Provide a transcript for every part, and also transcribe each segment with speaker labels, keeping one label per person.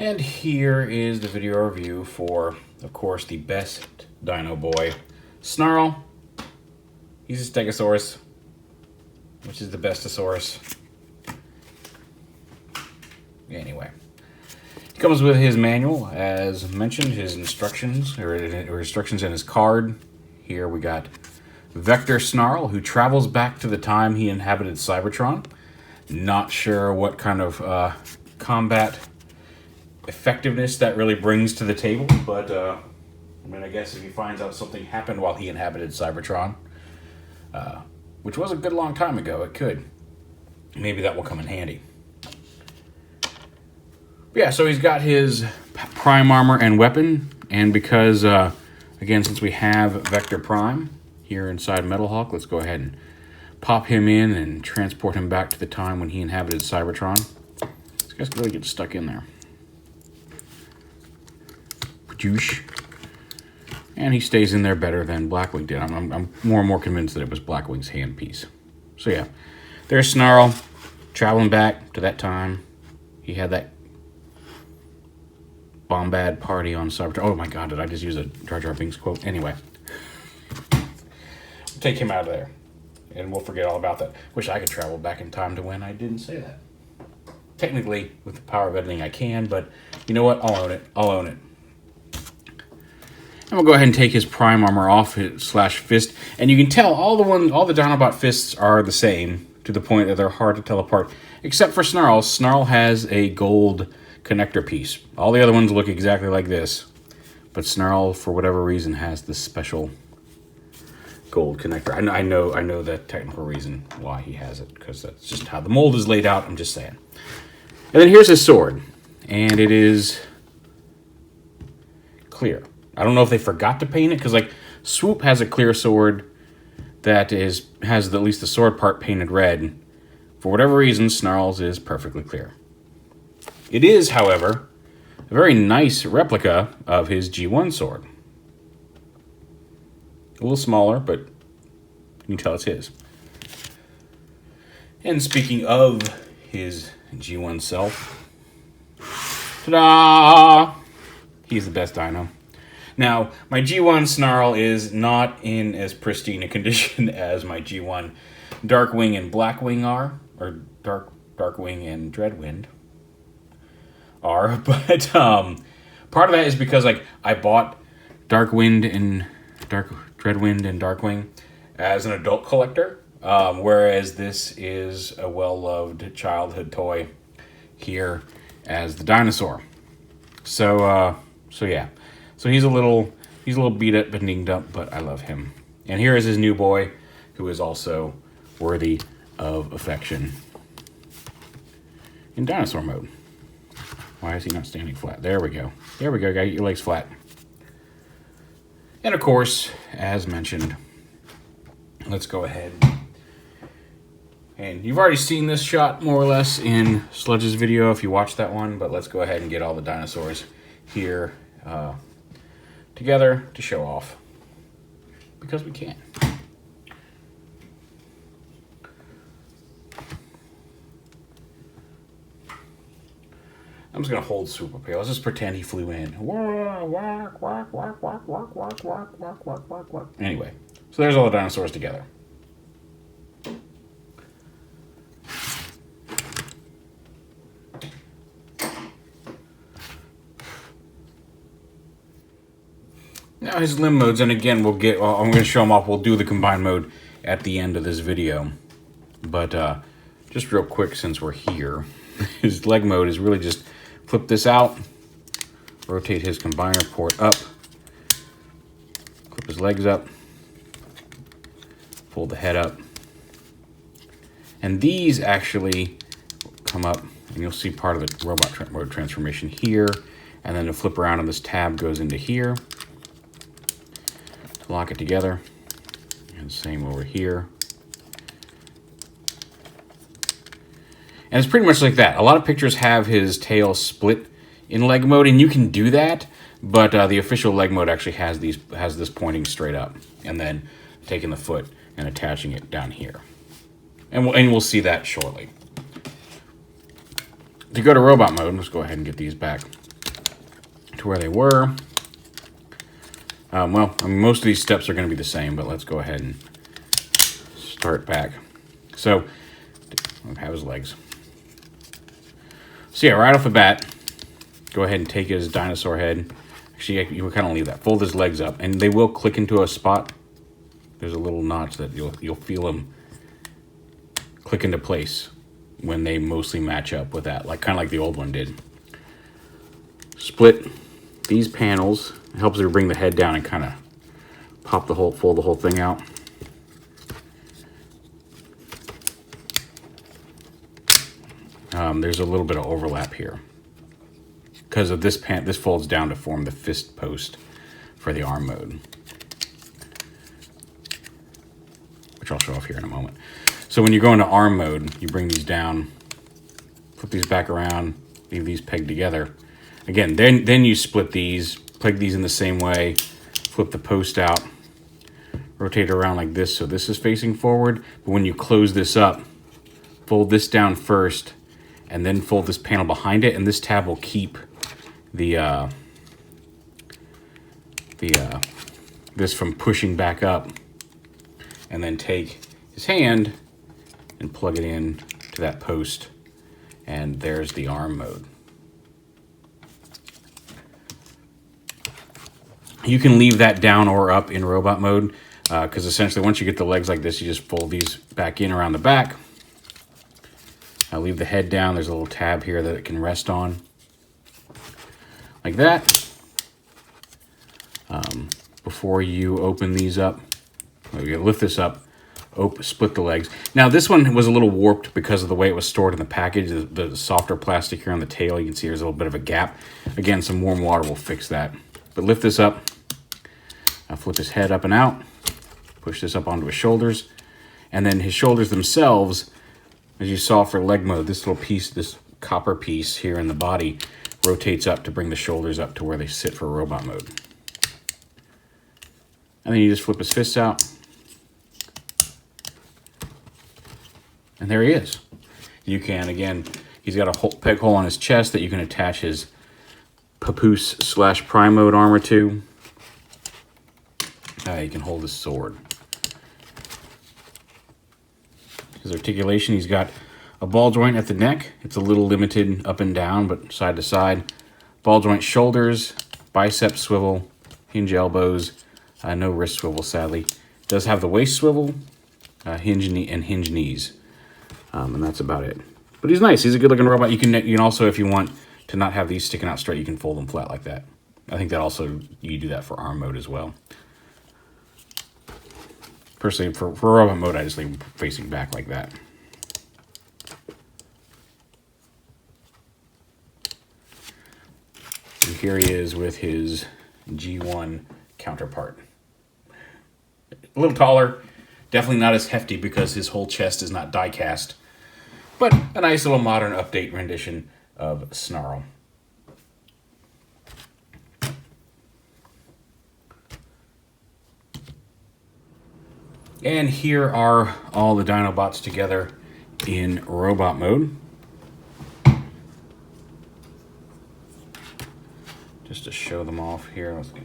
Speaker 1: And here is the video review for, of course, the best Dino Boy, Snarl. He's a Stegosaurus, which is the bestasaurus. Anyway, he comes with his manual, as mentioned, his instructions, or instructions in his card. Here we got Vector Snarl, who travels back to the time he inhabited Cybertron. Not sure what kind of combat effectiveness that really brings to the table, but I mean, I guess if he finds out something happened while he inhabited Cybertron, which was a good long time ago, it could. Maybe that will come in handy. But yeah, so he's got his prime armor and weapon, and because, again, since we have Vector Prime here inside Metal Hulk, let's go ahead and pop him in and transport him back to the time when he inhabited Cybertron. This guy's really getting stuck in there. And he stays in there better than Blackwing did. I'm more and more convinced that it was Blackwing's handpiece. So yeah, there's Snarl traveling back to that time. He had that bombad party on Cybertron. Oh my god, did I just use a Jar Jar Binks quote? Anyway, take him out of there, and we'll forget all about that. Wish I could travel back in time to when I didn't say that. Technically, with the power of editing, I can, but you know what? I'll own it. I'll own it. And we'll go ahead and take his prime armor off slash fist, and you can tell all the Dinobot fists are the same to the point that they're hard to tell apart, except for Snarl. Snarl has a gold connector piece. All the other ones look exactly like this, but Snarl, for whatever reason, has this special gold connector. I know the technical reason why he has it, because that's just how the mold is laid out. I'm just saying. And then here's his sword, and it is clear. I don't know if they forgot to paint it, because like Swoop has a clear sword that has at least the sword part painted red. For whatever reason, Snarl's is perfectly clear. It is, however, a very nice replica of his G1 sword. A little smaller, but you can tell it's his. And speaking of his G1 self, ta-da! He's the best dino. Now, my G1 Snarl is not in as pristine a condition as my G1 Darkwing and Blackwing are, or Darkwing and Dreadwind are, but part of that is because like I bought Dreadwind and Darkwing as an adult collector, whereas this is a well-loved childhood toy here as the Dinosaur. So yeah. So he's a little beat up and dinged up, but I love him. And here is his new boy, who is also worthy of affection in dinosaur mode. Why is he not standing flat? There we go. There we go, guy. Get your legs flat. And of course, as mentioned, let's go ahead. And you've already seen this shot more or less in Sludge's video if you watched that one, but let's go ahead and get all the dinosaurs here together to show off, because we can. I'm just gonna hold Swoop up here. Let's just pretend he flew in. Anyway, so there's all the dinosaurs together. Now his limb modes, and again, I'm going to show them off. We'll do the combined mode at the end of this video. But just real quick, since we're here, his leg mode is really just flip this out, rotate his combiner port up, clip his legs up, pull the head up. And these actually come up, and you'll see part of the robot mode transformation here. And then to flip around, and this tab goes into here. Lock it together, and same over here. And it's pretty much like that. A lot of pictures have his tail split in leg mode, and you can do that, but the official leg mode actually has this pointing straight up, and then taking the foot and attaching it down here. And we'll see that shortly. To go to robot mode, let's go ahead and get these back to where they were. Well, I mean, most of these steps are going to be the same, but let's go ahead and start back. So, I'll have his legs. So yeah, right off the bat, go ahead and take his dinosaur head. Actually, you kind of leave that. Fold his legs up, and they will click into a spot. There's a little notch that you'll feel them click into place when they mostly match up with that, like kind of like the old one did. Split these panels. It helps her bring the head down and kind of fold the whole thing out. There's a little bit of overlap here because of this this folds down to form the fist post for the arm mode, which I'll show off here in a moment. So when you go into arm mode, you bring these down, flip these back around, leave these pegged together. Again, then you split these, peg these in the same way, flip the post out, rotate it around like this so this is facing forward. But when you close this up, fold this down first, and then fold this panel behind it, and this tab will keep this from pushing back up. And then take his hand and plug it in to that post, and there's the arm mode. You can leave that down or up in robot mode, because essentially once you get the legs like this, you just fold these back in around the back. I'll leave the head down. There's a little tab here that it can rest on. Like that. Before you open these up, you lift this up, split the legs. Now this one was a little warped because of the way it was stored in the package. The softer plastic here on the tail, you can see there's a little bit of a gap. Again, some warm water will fix that. But lift this up, flip his head up and out, push this up onto his shoulders, and then his shoulders themselves, as you saw for leg mode, this little piece, this copper piece here in the body, rotates up to bring the shoulders up to where they sit for robot mode. And then you just flip his fists out. And there he is. You can, again, he's got a peg hole on his chest that you can attach his papoose/prime mode armor to. You can hold his sword. His articulation, he's got a ball joint at the neck. It's a little limited up and down, but side to side. Ball joint shoulders, bicep swivel, hinge elbows, no wrist swivel, sadly. Does have the waist swivel, hinge knees, and that's about it. But he's nice. He's a good looking robot. You can also, if you want to not have these sticking out straight, you can fold them flat like that. I think that also, you do that for arm mode as well. Personally, for robot mode, I just leave them facing back like that. And here he is with his G1 counterpart. A little taller, definitely not as hefty because his whole chest is not die cast, but a nice little modern update rendition of Snarl. And here are all the Dinobots together in robot mode. Just to show them off here. Let's see.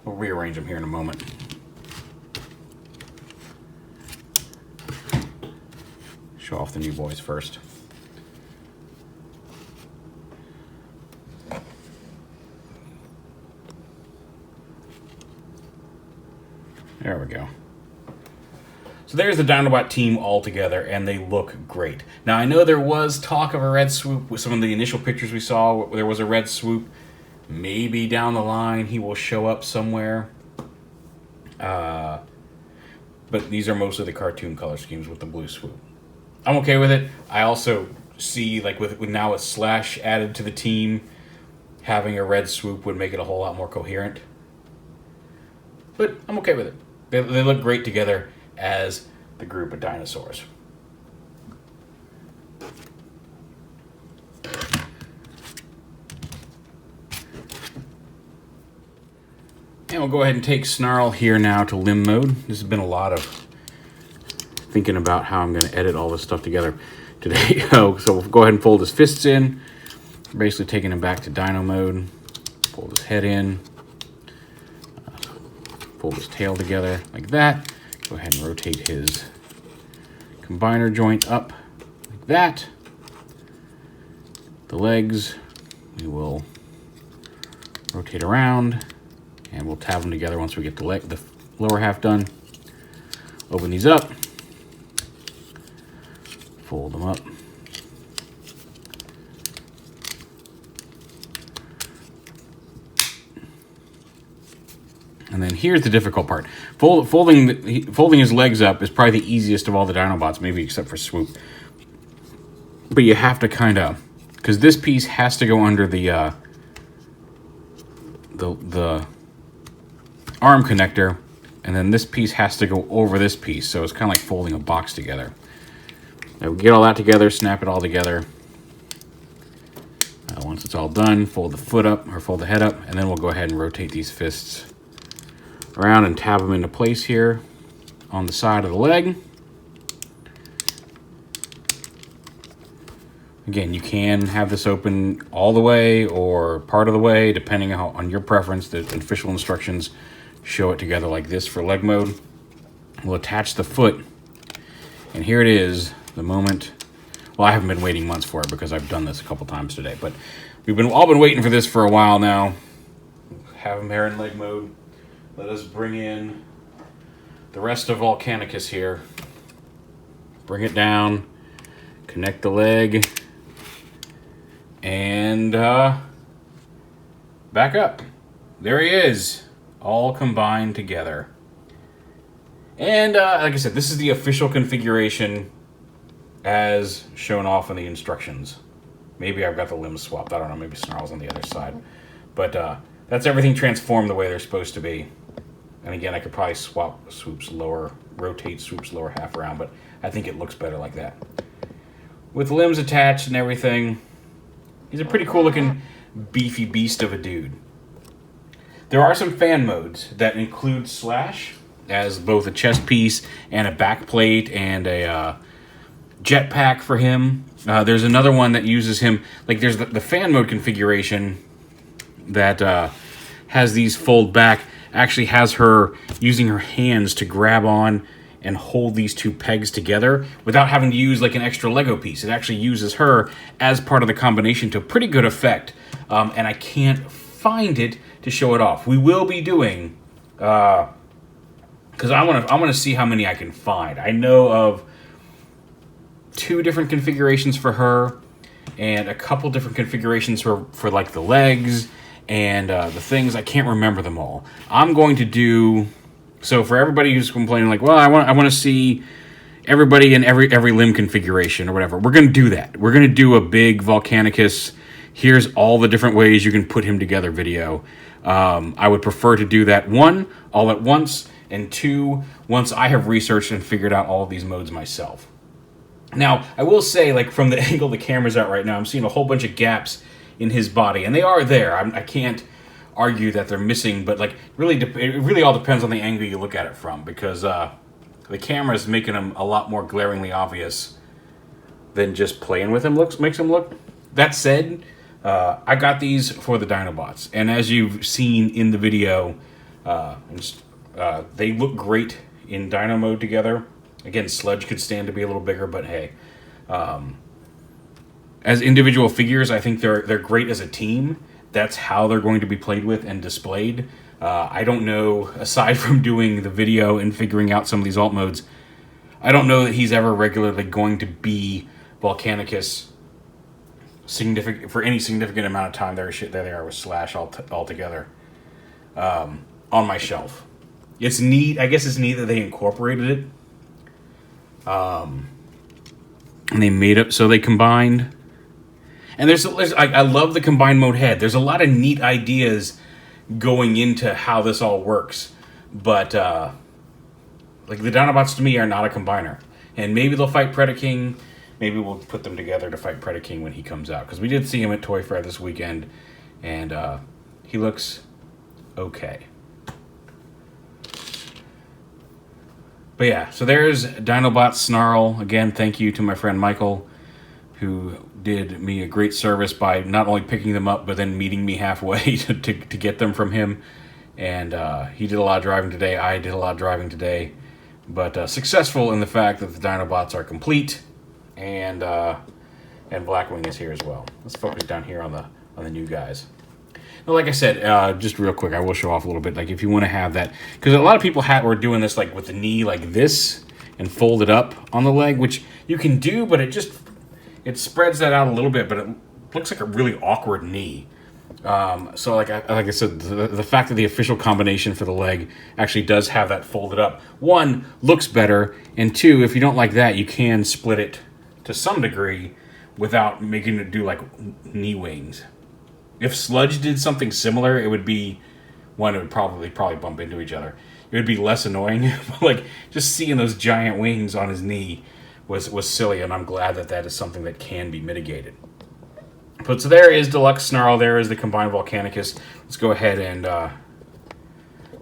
Speaker 1: We'll rearrange them here in a moment. Show off the new boys first. There we go. So there's the Dinobot team all together, and they look great. Now, I know there was talk of a red swoop with some of the initial pictures we saw. There was a red swoop. Maybe down the line he will show up somewhere. But these are mostly the cartoon color schemes with the blue swoop. I'm okay with it. I also see, like, with now a Slash added to the team, having a red swoop would make it a whole lot more coherent. But I'm okay with it. They look great together as the group of dinosaurs. And we'll go ahead and take Snarl here now to limb mode. This has been a lot of thinking about how I'm going to edit all this stuff together today. So we'll go ahead and fold his fists in, Basically taking him back to Dino mode. Fold his head in. Fold his tail together like that. Go ahead and rotate his combiner joint up like that. The legs, we will rotate around, and we'll tab them together once we get the lower half done. Open these up. Fold them up. And then here's the difficult part. Folding his legs up is probably the easiest of all the Dinobots, maybe except for Swoop. But you have to kind of, because this piece has to go under the arm connector, and then this piece has to go over this piece. So it's kind of like folding a box together. Now we get all that together, snap it all together. Once it's all done, fold the foot up, or fold the head up, and then we'll go ahead and rotate these fists around and tab them into place here on the side of the leg. Again, you can have this open all the way or part of the way, depending on your preference. The official instructions show it together like this for leg mode. We'll attach the foot, and here it is, the moment. Well, I haven't been waiting months for it because I've done this a couple times today, but we've all been waiting for this for a while now. Have him here in leg mode. Let us bring in the rest of Volcanicus here. Bring it down, connect the leg, and back up. There he is, all combined together. And like I said, this is the official configuration as shown off in the instructions. Maybe I've got the limbs swapped. I don't know. Maybe Snarl's on the other side. But that's everything transformed the way they're supposed to be. And again, I could probably rotate Swoop's lower half around, but I think it looks better like that. With limbs attached and everything, he's a pretty cool looking beefy beast of a dude. There are some fan modes that include Slash as both a chest piece and a back plate and a jetpack for him. There's another one that uses him, like there's the fan mode configuration that has these fold back, actually has her using her hands to grab on and hold these two pegs together without having to use like an extra Lego piece. It actually uses her as part of the combination to pretty good effect. And I can't find it to show it off. We will be doing, because I want to see how many I can find. I know of 2 different configurations for her and a couple different configurations for like the legs and the things. I can't remember them all. I'm going to do, so for everybody who's complaining like, well, I want to see everybody in every limb configuration or whatever, we're going to do that. We're going to do a big Volcanicus, here's all the different ways you can put him together video. I would prefer to do that, 1, all at once, and 2, once I have researched and figured out all of these modes myself. Now, I will say, like, from the angle the camera's at right now, I'm seeing a whole bunch of gaps in his body, and they are there. I can't argue that they're missing, but, like, it really all depends on the angle you look at it from, because the camera is making them a lot more glaringly obvious than just playing with him makes him look. That said, I got these for the Dinobots, and as you've seen in the video, they look great in Dino mode together. Again, Sludge could stand to be a little bigger, but hey. As individual figures, I think they're great as a team. That's how they're going to be played with and displayed. I don't know, aside from doing the video and figuring out some of these alt modes, I don't know that he's ever regularly going to be Volcanicus for any significant amount of time. There they are with Slash all together on my shelf. It's neat. I guess it's neat that they incorporated it. And they made it so they combined. And I love the combined mode head. There's a lot of neat ideas going into how this all works. But like the Dinobots to me are not a combiner. And maybe they'll fight Predaking. Maybe we'll put them together to fight Predaking when he comes out. Because we did see him at Toy Fair this weekend. And he looks okay. But yeah, so there's Dinobot Snarl. Again, thank you to my friend Michael, who did me a great service by not only picking them up, but then meeting me halfway to get them from him. And he did a lot of driving today. I did a lot of driving today. But successful in the fact that the Dinobots are complete, and Blackwing is here as well. Let's focus down here on the new guys. Now, like I said, just real quick, I will show off a little bit. Like if you want to have that, because a lot of people were doing this like with the knee like this and fold it up on the leg, which you can do, but it spreads that out a little bit, but it looks like a really awkward knee. So like I said, the fact that the official combination for the leg actually does have that folded up, one, looks better, and two, if you don't like that, you can split it to some degree without making it do like knee wings. If Sludge did something similar, it would be one, it would probably bump into each other. It would be less annoying, but like just seeing those giant wings on his knee was silly, and I'm glad that is something that can be mitigated. But so there is Deluxe Snarl, there is the combined Volcanicus. Let's go ahead and,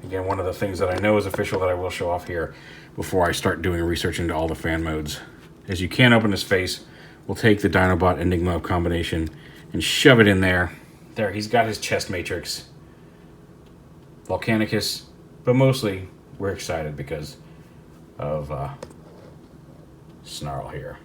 Speaker 1: again, one of the things that I know is official that I will show off here before I start doing research into all the fan modes, is you can open his face. We'll take the Dinobot Enigma combination and shove it in there. There, he's got his chest matrix. Volcanicus, but mostly we're excited because of Snarl here.